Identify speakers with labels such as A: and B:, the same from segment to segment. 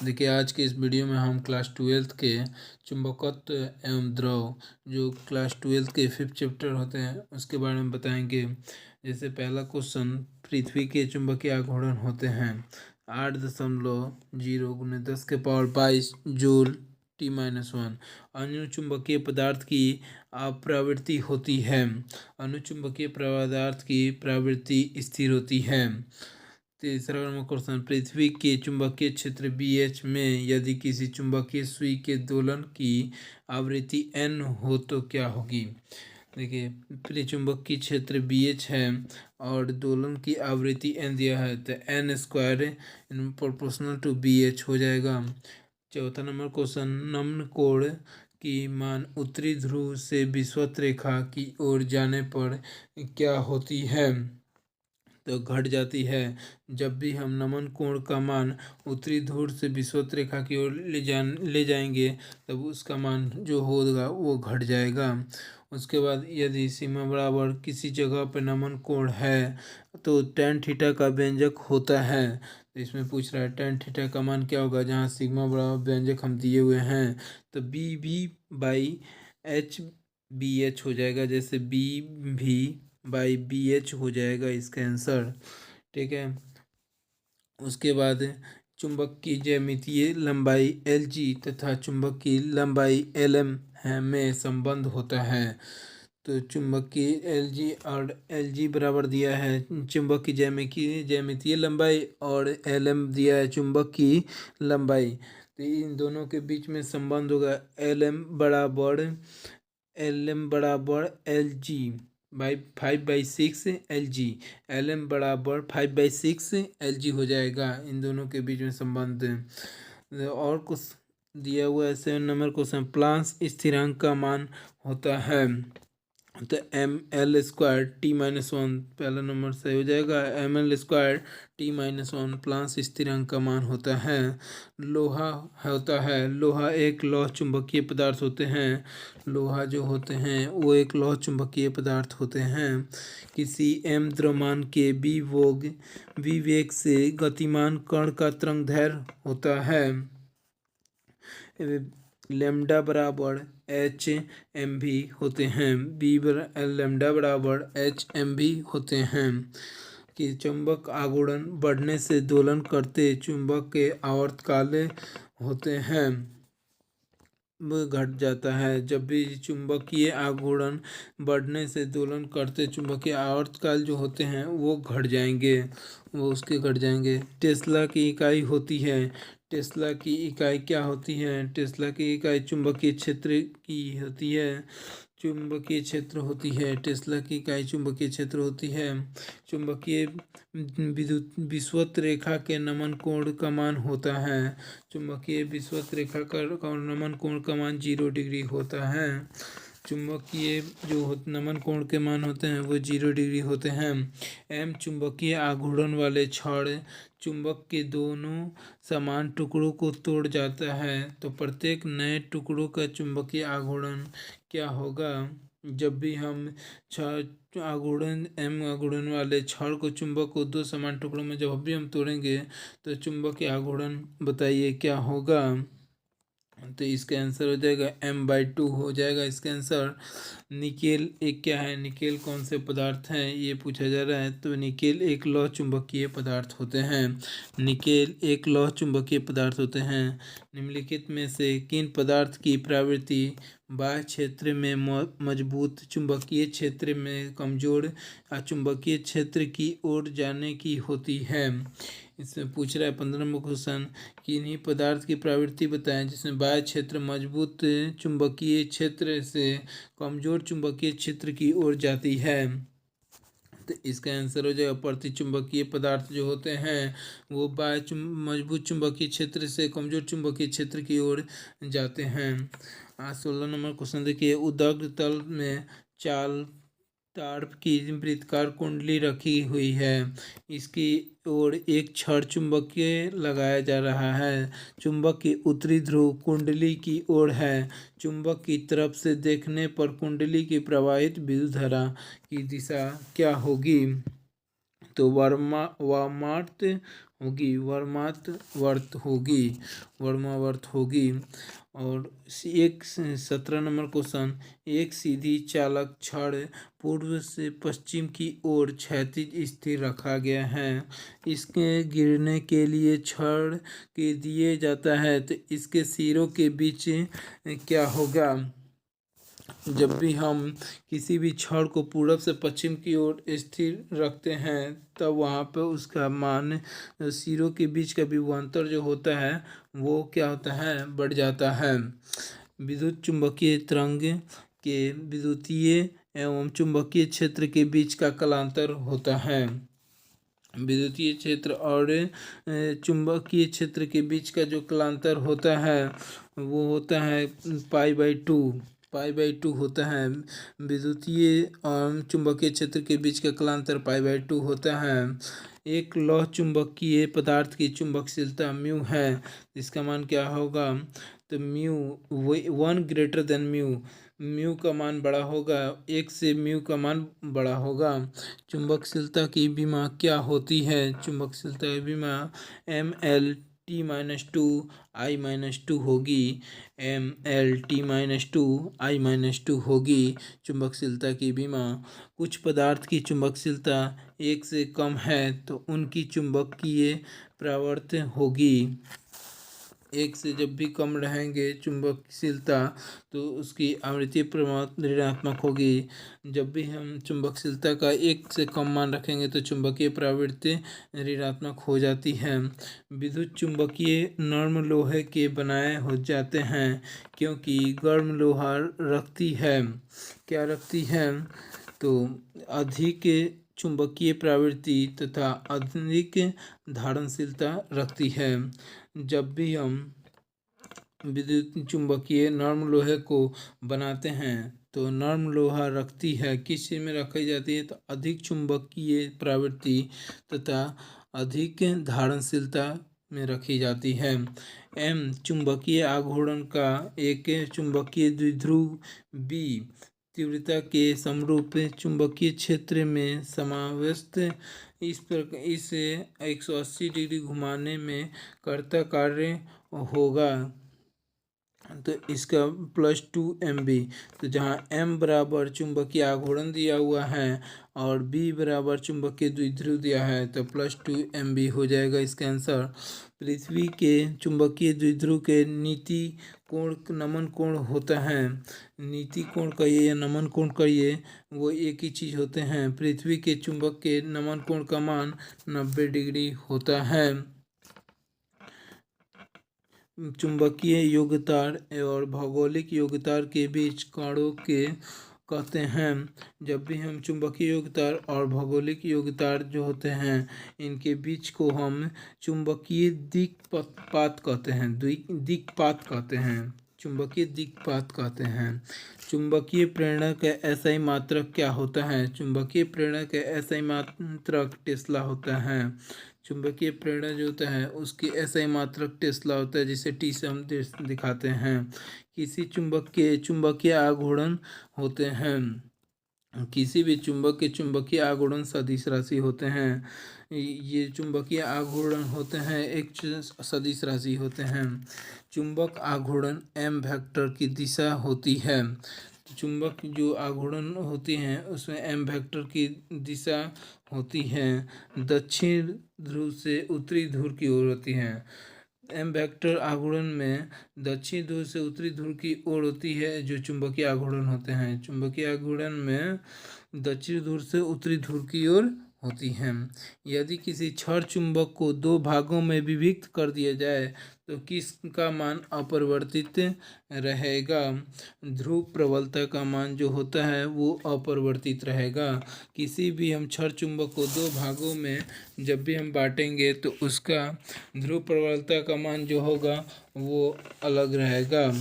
A: देखिए, आज के इस वीडियो में हम क्लास 12th के चुंबकत्व एवं द्रव जो क्लास 12th के 5th चैप्टर होते हैं उसके बारे में बताएंगे। जैसे पहला क्वेश्चन, पृथ्वी के चुंबकीय आघूर्ण होते हैं 8.0 × 10⁻22 जूल T-1। अनुचुंबकीय पदार्थ की प्रवृत्ति होती है। अनुचुंबकीय पदार्थ की प्रवृत्ति स्थिर होती है। तीसरा नंबर क्वेश्चन, पृथ्वी के चुंबकीय क्षेत्र BH में यदि किसी चुंबकीय सुई के दोलन की आवृत्ति n हो तो क्या होगी। देखिए, चुंबकीय क्षेत्र BH है और दोलन की आवृत्ति n दिया है तो n² in proportional to BH हो जाएगा। चौथा नंबर क्वेश्चन, निम्न कोण की मान उत्तरी ध्रुव से विषुवत रेखा की ओर जाने पर क्या होती है तो घट जाती है। जब भी हम नमन कोण का मान उत्तरी ध्रुव से विषुवत रेखा की ओर ले जाएंगे तब उसका मान जो होगा वो घट जाएगा। उसके बाद यदि सिग्मा बराबर किसी जगह पर नमन कोण है तो tan थीटा का व्यंजक होता है। तो इसमें पूछ रहा है tan थीटा का मान क्या होगा, जहाँ सिग्मा बराबर व्यंजक हम दिए हुए हैं तो BV/HBH हो जाएगा। जैसे BV/BH हो जाएगा इसका आंसर। ठीक है। उसके बाद चुंबक की ज्यामितीय लंबाई LG तथा चुंबक की लंबाई LM में संबंध होता है। तो चुंबक की LG और LG बराबर दिया है चुंबक की ज्यामितीय लंबाई और LM दिया है चुंबक की लंबाई। तो इन दोनों के बीच में संबंध होगा LM बराबर LG बाई 5/6 LG। LM बराबर 5/6 LG हो जाएगा। इन दोनों के बीच में संबंध। और कुछ दिया हुआ है 7 नंबर क्वेश्चन, प्लांस स्थिरांक का मान होता है तो ml² T-1। पहला नंबर सही हो जाएगा। ml² T-1 प्लांस स्थिरांक का मान होता है। लोहा एक लौह चुंबकीय पदार्थ होते हैं। लोहा जो होते हैं वो एक लौह चुंबकीय पदार्थ होते हैं। किसी m द्रव्यमान के विवेग से गतिमान कण का तरंग दैर्घ्य होता है लैम्डा बराबर HMV होते हैं। लैम्डा बराबर HMV होते हैं। कि चुंबक आघूर्ण बढ़ने से दोलन करते चुंबक के आवर्तकाल होते हैं वो घट जाता है। जब भी चुंबकीय आघूर्ण बढ़ने से दोलन करते चुंबकीय आवर्तकाल जो होते हैं वो घट जाएंगे, वो उसके घट जाएंगे। टेस्ला की इकाई होती है। टेस्ला की इकाई क्या होती है? टेस्ला की इकाई चुंबकीय क्षेत्र की होती है। चुंबकीय क्षेत्र होती है। टेस्ला की इकाई चुंबकीय क्षेत्र होती है। चुंबकीय विषुवत रेखा के नमन कोण का मान होता है। चुंबकीय विषुवत रेखा का नमन कोण का मान 0 डिग्री होता है। चुंबकीय जो नमन कोण के मान होते हैं वो 0 डिग्री होते हैं। M चुंबकीय आघूर्ण वाले छड़ चुंबक के दोनों समान टुकड़ों को तोड़ जाता है तो प्रत्येक नए टुकड़ों का चुंबकीय आघूर्ण क्या होगा। जब भी हम M आघूर्ण वाले छड़ को चुंबक को दो समान टुकड़ों में जब भी हम तोड़ेंगे तो चुंबकीय आघूर्ण बताइए क्या होगा। तो इसका आंसर हो जाएगा M/2 हो जाएगा इसका आंसर। निकेल एक क्या है, निकेल कौन से पदार्थ हैं ये पूछा जा रहा है। तो निकेल एक लौह चुंबकीय पदार्थ होते हैं। निकेल एक लौह चुंबकीय पदार्थ होते हैं। निम्नलिखित में से किन पदार्थ की प्रवृत्ति बाह्य क्षेत्र में मजबूत, चुंबकीय क्षेत्र में कमजोर, चुंबकीय क्षेत्र की ओर जाने की होती है। इसमें पूछ रहा है 15 नंबर क्वेश्चन, किन्हीं पदार्थ की प्रवृत्ति बताएं जिसमें बाह्य क्षेत्र मजबूत चुंबकीय क्षेत्र से कमजोर चुंबकीय क्षेत्र की ओर जाती है। तो इसका आंसर हो जाएगा प्रतिचुंबकीय पदार्थ जो होते हैं वो मजबूत चुंबकीय क्षेत्र से कमजोर चुंबकीय क्षेत्र की ओर जाते हैं। 16 नंबर क्वेश्चन देखिए, उदग्ध तल में चाल तार की वृत्ताकार कुंडली रखी हुई है। इसकी ओर एक छड़ चुंबकीय लगाया जा रहा है। चुंबक की उत्तरी ध्रुव कुंडली की ओर है। चुंबक की तरफ से देखने पर कुंडली की प्रवाहित विद्युत धारा की दिशा क्या होगी। तो वामावर्त होगी, वर्मावर्त होगी। और 17 नंबर क्वेश्चन, एक सीधी चालक छड़ पूर्व से पश्चिम की ओर क्षैतिज स्थिर रखा गया है। इसके गिरने के लिए छड़ के दिए जाता है तो इसके सिरों के बीच क्या होगा? जब भी हम किसी भी छड़ को पूरब से पश्चिम की ओर स्थिर रखते हैं तब वहाँ पे उसका मान सिरों के बीच का विभवांतर जो होता है वो क्या होता है? बढ़ जाता है। विद्युत चुंबकीय तरंग के विद्युतीय एवं चुंबकीय क्षेत्र के बीच का कालांतर होता है। विद्युतीय क्षेत्र और चुंबकीय क्षेत्र के बीच का जो कालांतर होता है वो होता है पाई बाई टू होता है। विद्युतीय और चुंबकीय क्षेत्र के बीच का कालांतर पाई/2 होता है। एक लौह चुंबकीय पदार्थ की चुंबकशीलता म्यू है, इसका मान क्या होगा? तो म्यू 1 म्यू का मान बड़ा होगा, एक से म्यू का मान बड़ा होगा। चुंबकशीलता की विमा क्या होती है? चुंबकशीलता की विमा ML T-2 होगी, ML T-2 होगी चुंबकशीलता की विमा। कुछ पदार्थ की चुंबकशीलता 1 से कम है तो उनकी चुंबकीय प्रवृत्ति होगी। 1 से जब भी कम रहेंगे चुंबकशीलता तो उसकी आवृत्ति प्रवृत्ति ऋणात्मक होगी। जब भी हम चुंबकशीलता का 1 से कम मान रखेंगे तो चुंबकीय प्रवृत्ति ऋणात्मक हो जाती है। विद्युत चुंबकीय नर्म लोहे के बनाए हो जाते हैं क्योंकि गर्म लोहा रखती है, क्या रखती है? तो अधिक चुंबकीय प्रवृत्ति तथा अधिक धारणशीलता रखती है। जब भी हम विद्युत चुंबकीय नर्म लोहे को बनाते हैं तो नर्म लोहा रखती है, किस चीज़ में रखी जाती है? तो अधिक चुंबकीय प्रवृत्ति तथा अधिक धारणशीलता में रखी जाती है। एम चुंबकीय आघूर्ण का एक चुंबकीय द्विध्रुव बी तीव्रता के समरूप चुंबकीय क्षेत्र में समाविष्ट इसे 180 डिग्री घुमाने में कर्ता कार्य होगा तो इसका +2 MB। तो जहाँ M बराबर चुंबकीय आघूर्ण दिया हुआ है और B बराबर चुंबकीय द्विध्रुव दिया है तो +2 MB हो जाएगा इसका आंसर। पृथ्वी के चुंबकीय द्विध्रुव के नीति कोण नमन कोण होता है, नीति कोण कहिए या नमन कोण कहिए वो एक ही चीज़ होते हैं। पृथ्वी के चुंबक के नमन कोण का मान 90 डिग्री होता है। चुंबकीय योग्यता और भौगोलिक योग्यता के बीच कोणों के कहते हैं। जब भी हम चुंबकीय योग्यता और भौगोलिक योग्यता जो होते हैं इनके बीच को हम चुंबकीय दिक्पात कहते हैं, चुंबकीय दिक्पात कहते हैं। चुंबकीय प्रेरणा का एसआई मात्रक क्या होता है? चुंबकीय प्रेरणा का एसआई मात्रक टेस्ला होता है। चुंबकीय प्रेरणा जो होता है उसकी एसआई मात्रक टेस्ला होता है, जिसे टी से हम दिखाते हैं। किसी चुंबक के चुंबकीय आघूर्ण होते हैं, किसी भी चुंबक के चुंबकीय आघूर्ण सदिश राशि होते हैं। ये चुंबकीय आघूर्ण होते हैं एक सदिश राशि होते हैं। चुंबक आघूर्ण एम वेक्टर की दिशा होती है। चुंबक जो आघूर्ण होती हैं उसमें एम वेक्टर की दिशा होती है, दक्षिण ध्रुव से उत्तरी ध्रुव की ओर होती हैं। एम वेक्टर आघूर्ण में दक्षिण ध्रुव से उत्तरी ध्रुव की ओर होती है जो चुंबकीय आघूर्ण होते हैं। चुंबकीय आघूर्ण में दक्षिण ध्रुव से उत्तरी ध्रुव की ओर होती हैं। यदि किसी छड़ चुंबक को 2 भागों में विभक्त कर दिया जाए तो किसका मान अपरिवर्तित रहेगा? ध्रुव प्रबलता का मान जो होता है वो अपरिवर्तित रहेगा। किसी भी हम छड़ चुंबक को 2 भागों में जब भी हम बांटेंगे तो उसका ध्रुव प्रबलता का मान जो होगा वो अलग रहेगा।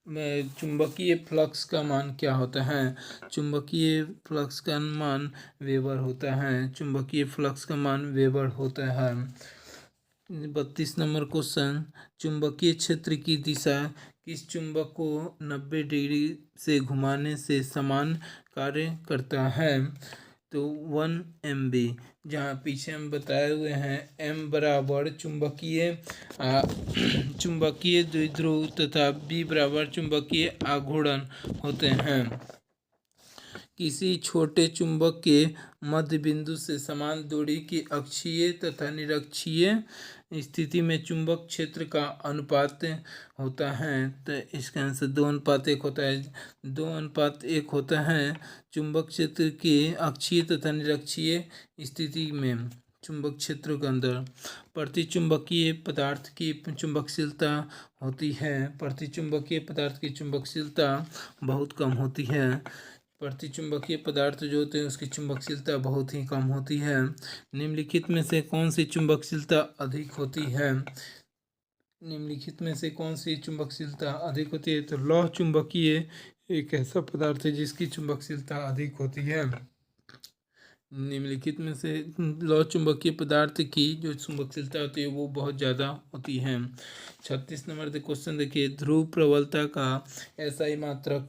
A: चुंबकीय फ्लक्स का मान क्या होता है? चुंबकीय फ्लक्स का मान वेबर होता है, चुंबकीय फ्लक्स का मान वेबर होता है। 32 नंबर क्वेश्चन, चुंबकीय क्षेत्र की दिशा किस चुंबक को 90 डिग्री से घुमाने से समान कार्य करता है? तो 1 MB, जहाँ पीछे हम बताए हुए हैं M बराबर चुंबकीय द्विध्रुव तथा B बराबर चुंबकीय आघूर्ण होते हैं। किसी छोटे चुंबक के मध्य बिंदु से समान दूरी की अक्षीय तथा निरक्षीय स्थिति में चुंबक क्षेत्र का अनुपात होता है। तो इसका आंसर 2:1 होता है। 2:1 होता है चुंबक क्षेत्र के अक्षीय तथा निरक्षीय स्थिति में चुंबक क्षेत्र के अंदर। प्रतिचुंबकीय पदार्थ की चुंबकशीलता होती है। प्रतिचुंबकीय पदार्थ की चुंबकशीलता बहुत कम होती है। प्रतिचुंबकीय पदार्थ जो होते हैं उसकी चुंबकशीलता बहुत ही कम होती है। निम्नलिखित में से कौन सी चुंबकशीलता अधिक होती है? निम्नलिखित में से कौन सी चुंबकशीलता अधिक होती है? तो लौह चुंबकीय एक ऐसा पदार्थ है जिसकी चुंबकशीलता अधिक होती है। निम्नलिखित में से लौह चुंबकीय पदार्थ की जो चुंबकशीलता होती है वो बहुत ज़्यादा होती है। 36 नंबर क्वेश्चन देखिए, ध्रुव प्रबलता का SI मात्रक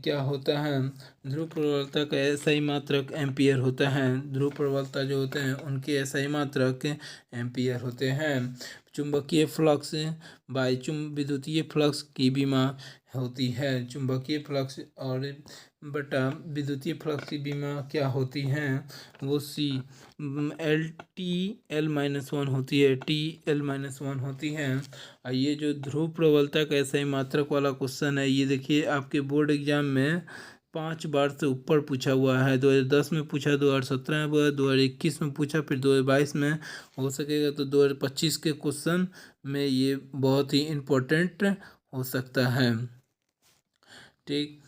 A: क्या होता है? ध्रुव प्रबलता का SI मात्रक एम्पियर होता है। ध्रुव प्रबलता जो होते हैं उनके SI मात्रक एम्पियर होते हैं। चुंबकीय फ्लक्स बाई विद्युतीय फ्लक्स की बीमा होती है। चुंबकीय फ्लक्स और बटा विद्युतीय फ्लक्स की बीमा क्या होती है? वो C TL-1 होती है। TL-1 होती है। और ये जो ध्रुव प्रबलता का SI मात्रक वाला क्वेश्चन है, ये देखिए आपके बोर्ड एग्जाम में 5 बार से ऊपर पूछा हुआ है। 2010 में पूछा, 2017 में, 2021 में पूछा, फिर 2022 में हो सकेगा तो 2025 के क्वेश्चन में ये बहुत ही इम्पोर्टेंट हो सकता है। ठीक,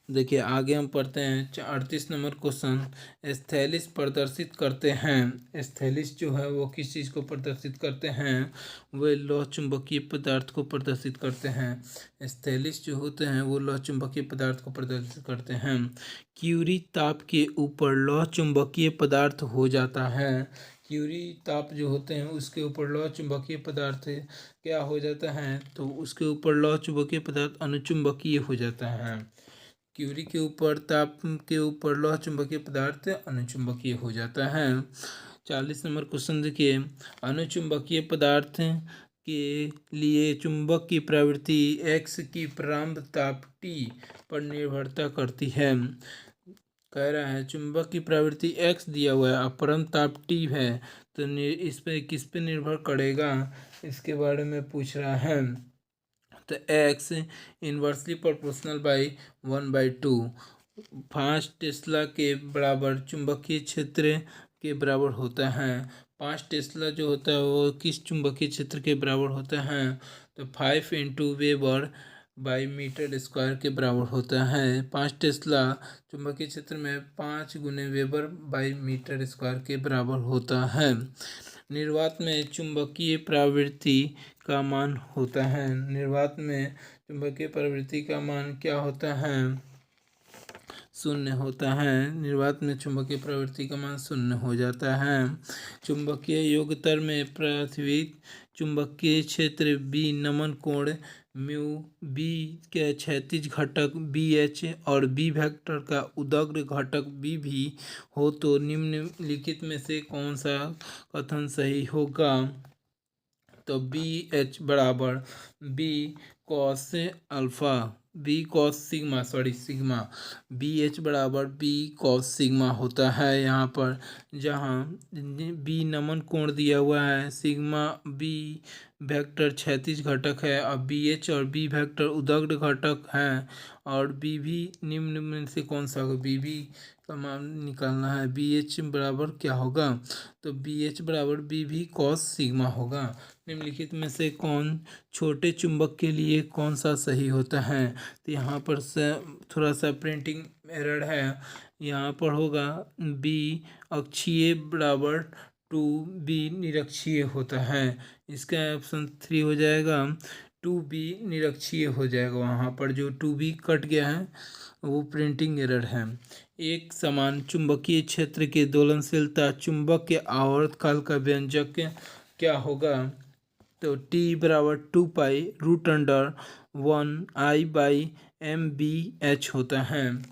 A: देखिए आगे हम पढ़ते हैं 38 नंबर क्वेश्चन। स्थैलिस प्रदर्शित करते हैं। स्थैलिस जो है वो किस चीज़ को प्रदर्शित करते हैं? वे लौह चुंबकीय पदार्थ को प्रदर्शित करते हैं। स्थैलिस जो होते हैं वो लौह चुंबकीय पदार्थ को प्रदर्शित करते हैं। क्यूरी ताप के ऊपर लौह चुंबकीय पदार्थ हो जाता है। क्यूरी ताप जो होते हैं उसके ऊपर लौह चुंबकीय पदार्थ क्या हो जाता है? तो उसके ऊपर लौह चुंबकीय पदार्थ अनुचुंबकीय हो जाता है। क्यूरी के ऊपर ताप के ऊपर लौह चुंबकीय पदार्थ अनुचुंबकीय हो जाता है। 40 नंबर क्वेश्चन देखिए, अनुचुंबकीय पदार्थ के लिए चुंबक की प्रवृत्ति X की प्रारंभ ताप T पर निर्भरता करती है। कह रहा है चुंबक की प्रवृत्ति X दिया हुआ है और परम ताप T है, तो इस पे किस पे निर्भर करेगा इसके बारे में पूछ रहा है। तो X inversely proportional by 1/2 5 Tesla के बराबर चुंबकीय क्षेत्र के बराबर होता है। 5 टेस्ला जो होता है वो किस चुंबकीय क्षेत्र के बराबर होता है? तो 5 × वेबर बाई मीटर स्क्वायर के बराबर होता है। 5 टेस्ला चुंबकीय क्षेत्र में 5 × वेबर बाई मीटर स्क्वायर के बराबर होता है। निर्वात में चुंबकीय प्रवृत्ति का मान होता है। निर्वात में चुंबकीय प्रवृत्ति का मान क्या होता है? 0 होता है। निर्वात में चुंबकीय प्रवृत्ति का मान 0 हो जाता है। चुंबकीय योगतर में प्राथमिक चुंबकीय क्षेत्र B नमन कोण म्यू B के क्षैतिज घटक BH और B वेक्टर का उदग्र घटक B भी हो तो निम्नलिखित में से कौन सा कथन सही होगा? तो BH बराबर B cos alpha sigma BH बराबर B cos सिग्मा होता है यहाँ पर, जहाँ B नमन कोण दिया हुआ है, सिग्मा B वेक्टर क्षैतिज घटक है और BH और B वेक्टर उदग्र घटक है। और B भी निम्न में से कौन सा होगा? B भी का मान निकालना है। BH बराबर क्या होगा? तो BH बराबर B भी cos सिग्मा होगा। निम्नलिखित में से कौन छोटे चुंबक के लिए कौन सा सही होता है? तो यहाँ पर थोड़ा सा प्रिंटिंग एरर है। यहाँ पर होगा B अक्षीय बराबर 2B निरक्षीय होता है। इसका ऑप्शन 3 हो जाएगा। 2B निरक्षीय हो जाएगा। वहाँ पर जो 2B कट गया है वो प्रिंटिंग एरर है। एक समान चुंबकीय क्षेत्र की दोलनशीलता चुंबक के आवर्तकाल का व्यंजक क्या होगा? तो T बराबर 2π√1I/MBH होता है।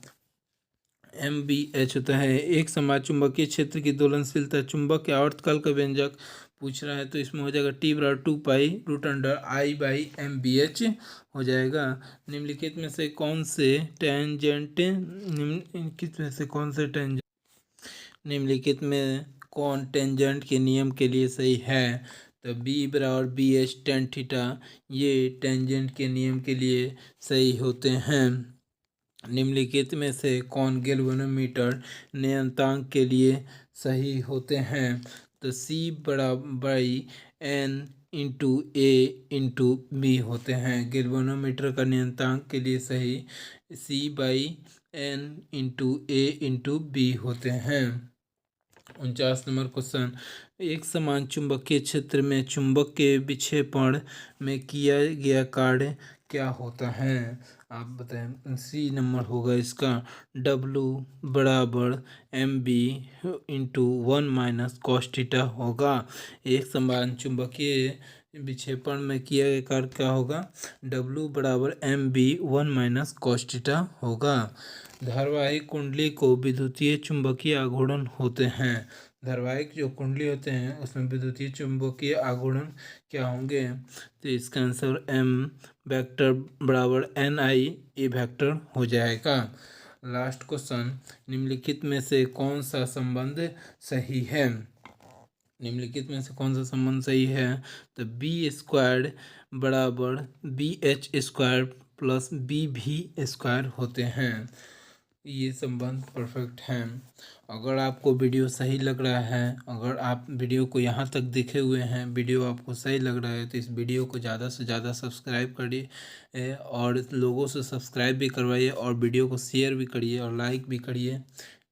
A: MBH होता है एक समान चुंबकीय क्षेत्र की दोलनशीलता। चुंबक के आवर्तकाल का व्यंजक पूछ रहा है तो इसमें हो जाएगा T/2π√/I/MBH हो जाएगा। निम्नलिखित में से कौन से टेंजेंट निम्नलिखित में से कौन से टेंजेंट निम्नलिखित में कौन टेंजेंट के नियम के लिए सही है? तो B/BH tan थीटा ये टेंजेंट के नियम के लिए सही होते हैं। निम्नलिखित में से कौन गैल्वेनोमीटर नियतांक के लिए सही होते हैं? तो C/N/A/B होते हैं। गैल्वेनोमीटर का नियतांक के लिए सही C/N/A/B होते हैं। 49 नंबर क्वेश्चन, एक समान चुंबकीय क्षेत्र में चुंबक के विक्षेपण में किया गया कार्य क्या होता है? आप बताएं। सी नंबर होगा इसका W/MB/1 - होगा। एक समान चुंबकीय विक्षेपण में किया गया कार्य क्या होगा? W/MB/1 - होगा। धारावाहिक कुंडली को विद्युतीय चुंबकीय आघूर्ण होते हैं। धारावाहिक जो कुंडली होते हैं उसमें विद्युतीय चुंबकीय आघूर्ण क्या होंगे? तो इसका आंसर M/Ni हो जाएगा। लास्ट क्वेश्चन, निम्नलिखित में से कौन सा संबंध सही है? निम्नलिखित में से कौन सा संबंध सही है? तो B² = BH² + BV² होते हैं। ये संबंध परफेक्ट हैं। अगर आपको वीडियो सही लग रहा है, अगर आप वीडियो को यहाँ तक देखे हुए हैं, वीडियो आपको सही लग रहा है तो इस वीडियो को ज़्यादा से ज़्यादा सब्सक्राइब करिए और लोगों से सब्सक्राइब भी करवाइए और वीडियो को शेयर भी करिए और लाइक भी करिए।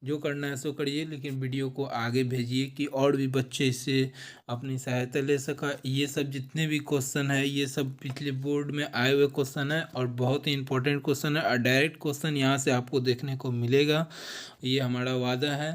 A: जो करना है सो करिए, लेकिन वीडियो को आगे भेजिए कि और भी बच्चे इससे अपनी सहायता ले सका। ये सब जितने भी क्वेश्चन है ये सब पिछले बोर्ड में आए हुए क्वेश्चन है और बहुत ही इंपॉर्टेंट क्वेश्चन है और डायरेक्ट क्वेश्चन यहाँ से आपको देखने को मिलेगा, ये हमारा वादा है।